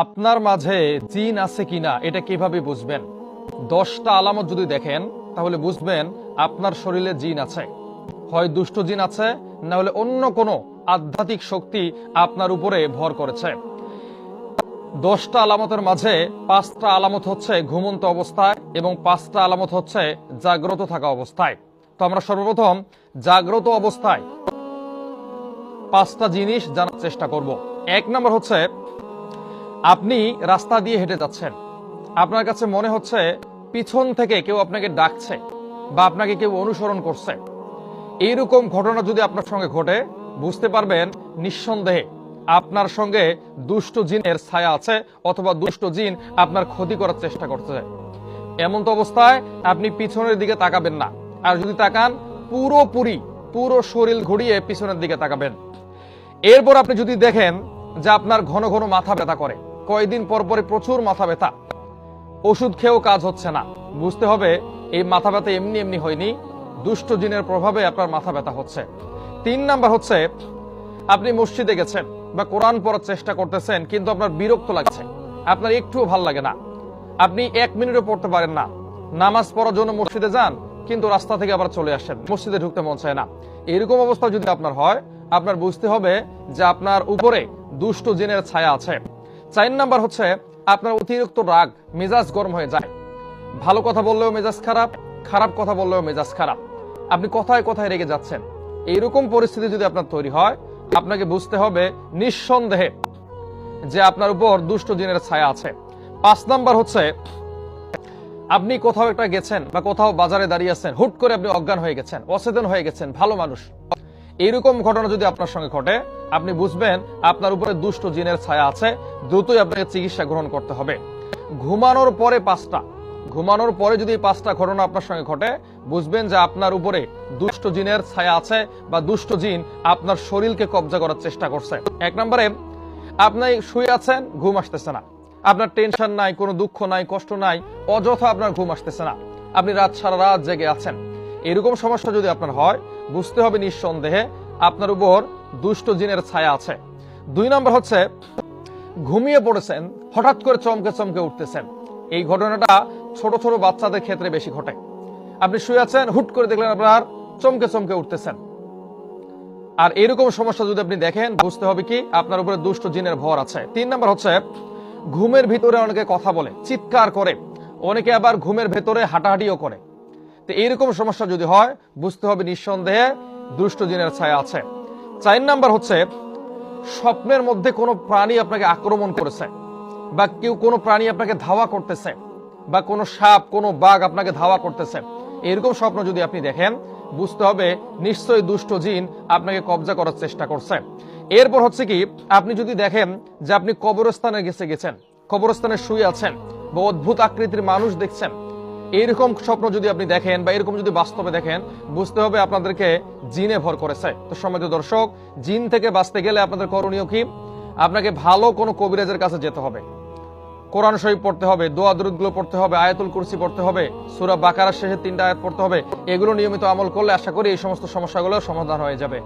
আপনার মাঝে জিন আছে কিনা এটা কিভাবে বুঝবেন? 10টা আলামত যদি দেখেন তাহলে বুঝবেন আপনার শরীরে জিন আছে। হয় দুষ্ট জিন আছে, না হলে অন্য কোনো আধ্যাত্মিক শক্তি আপনার উপরে ভর করেছে। 10টা আলামতের মাঝে 5টা আলামত হচ্ছে ঘুমন্ত অবস্থায় এবং 5টা আলামত হচ্ছে জাগ্রত থাকা অবস্থায়। তো আমরা সর্বপ্রথম জাগ্রত অবস্থায় 5টা জিনিস জানার চেষ্টা করব। 1 নম্বর হচ্ছে, আপনি রাস্তা দিয়ে হেঁটে যাচ্ছেন, আপনার কাছে মনে হচ্ছে পিছন থেকে কেউ আপনাকে ডাকছে বা আপনাকে কেউ অনুসরণ করছে। এইরকম ঘটনা যদি আপনার সঙ্গে ঘটে, বুঝতে পারবেন নিঃসন্দেহে আপনার সঙ্গে দুষ্ট জিনের ছায়া আছে, অথবা দুষ্ট জিন আপনার ক্ষতি করার চেষ্টা করছে। এমন তো অবস্থায় আপনি পিছনের দিকে তাকাবেন না, আর যদি তাকান পুরো শরীর ঘুরিয়ে পিছনের দিকে তাকাবেন। এরপর আপনি যদি দেখেন যে আপনার ঘন ঘন মাথা ব্যথা করে, কয়েকদিন পর পরে প্রচুর মাথা ব্যথা, ওষুধ খেয়েও কাজ হচ্ছে না, বুঝতে হবে এই মাথা ব্যথা এমনি এমনি হয়নি, দুষ্ট জিনের প্রভাবে আপনার মাথা ব্যথা হচ্ছে। 3 নাম্বার হচ্ছে, আপনি মসজিদে গেছেন বা কোরআন পড়ার চেষ্টা করতেছেন, কিন্তু আপনার বিরক্ত লাগছে, আপনার একটুও ভাল লাগে না, আপনি 1 মিনিটও পড়তে পারেন না। নামাজ পড়ার জন্য মসজিদে যান, কিন্তু রাস্তা থেকে আবার চলে আসেন, মসজিদে ঢুকতে মন চায় না। এরকম অবস্থা যদি আপনার হয়, আপনার বুঝতে হবে যে আপনার উপরে দুষ্ট জিনের ছায়া আছে। 4 নাম্বার হচ্ছে, আপনার অতিরিক্ত রাগ, মেজাজ গরম হয়ে যায়, ভালো কথা বললেও মেজাজ খারাপ, খারাপ কথা বললেও মেজাজ খারাপ, আপনি কথায় কথায় রেগে যাচ্ছেন। এইরকম পরিস্থিতি যদি আপনার তৈরি হয়, আপনাকে বুঝতে হবে নিঃসন্দেহে যে আপনার উপর দুষ্ট জিনের ছায়া আছে। 5 নাম্বার হচ্ছে, আপনি কোথাও একটা গেছেন বা কোথাও বাজারে দাঁড়িয়ে আছেন, হুট করে আপনি অজ্ঞান হয়ে গেছেন, অচেতন হয়ে গেছেন, ভালো মানুষ। এইরকম ঘটনা যদি আপনার সঙ্গে ঘটে, আপনি বুঝবেন আপনার উপরে দুষ্ট জিনের ছায়া আছে, দ্রুতই আপনাকে চিকিৎসা গ্রহণ করতে হবে। ঘুমানোর পরে যদি 5টা ঘটনা আপনার সঙ্গে ঘটে, বুঝবেন যে আপনার উপরে দুষ্ট জিনের ছায়া আছে বা দুষ্ট জিন আপনার শরীরকে কব্জা করার চেষ্টা করছে। 1 নম্বরে, আপনি শুয়ে আছেন, ঘুম আসতেছে না, আপনার টেনশন নাই, কোনো দুঃখ নাই, কষ্ট নাই, অযথা আপনার ঘুম আসতেছে না, আপনি সারা রাত জেগে আছেন। এরকম সমস্যা যদি আপনার হয়, বুঝতে হবে নিঃসন্দেহে আপনার উপর দুষ্ট জিনের ছায়া আছে। 2 নম্বর হচ্ছে, ঘুমিয়ে পড়েছেন, হঠাৎ করে চমকে চমকে উঠতেছেন। এই ঘটনাটা ছোট ছোট বাচ্চাদের ক্ষেত্রে বেশি ঘটে। আপনি শুয়ে আছেন, হুট করে দেখলেন আপনার চমকে চমকে উঠতেছেন। আর এরকম সমস্যা যদি আপনি দেখেন, বুঝতে হবে কি আপনার উপরে দুষ্ট জিনের ভর আছে। 3 নম্বর হচ্ছে, ঘুমের ভিতরে অনেকে কথা বলে, চিৎকার করে, অনেকে আবার ঘুমের ভেতরে হাঁটাহাঁটিও করে। তো এইরকম সমস্যা যদি হয়, বুঝতে হবে নিঃসন্দেহে দুষ্ট জিনের ছায়া আছে। 4 নাম্বার হচ্ছে, স্বপ্নের মধ্যে কোনো প্রাণী আপনাকে আক্রমণ করেছে, বা কোনো প্রাণী আপনাকে ধাওয়া করতেছে, বা কোনো সাপ, কোনো বাঘ আপনাকে ধাওয়া করতেছে। এরকম স্বপ্ন যদি আপনি দেখেন, বুঝতে হবে নিশ্চয়ই দুষ্ট জিন আপনাকে কব্জা করার চেষ্টা করছে। এরপর হচ্ছে কি, আপনি যদি দেখেন যে আপনি কবরস্থানে গেছেন, কবরস্থানে শুয়ে আছেন, বা অদ্ভুত আকৃতির মানুষ দেখছেন, এইরকম স্বপ্ন যদি আপনি দেখেন বা এরকম যদি বাস্তবে দেখেন, বুঝতে হবে আপনাদেরকে জিনে ভর করেছে। তো সম্মানিত দর্শক, জিন থেকে বাঁচতে গেলে আপনাদের করণীয় কি? আপনাকে ভালো কোনো কবিরাজের কাছে যেতে হবে, কোরআন শরীফ পড়তে হবে, দোয়া দরুদগুলো পড়তে হবে, আয়াতুল কুরসি পড়তে হবে, সূরা বাকারার শেষে 3টা আয়াত পড়তে হবে। এগুলো নিয়মিত আমল করলে আশা করি এই সমস্ত সমস্যাগুলো সমাধান হয়ে যাবে।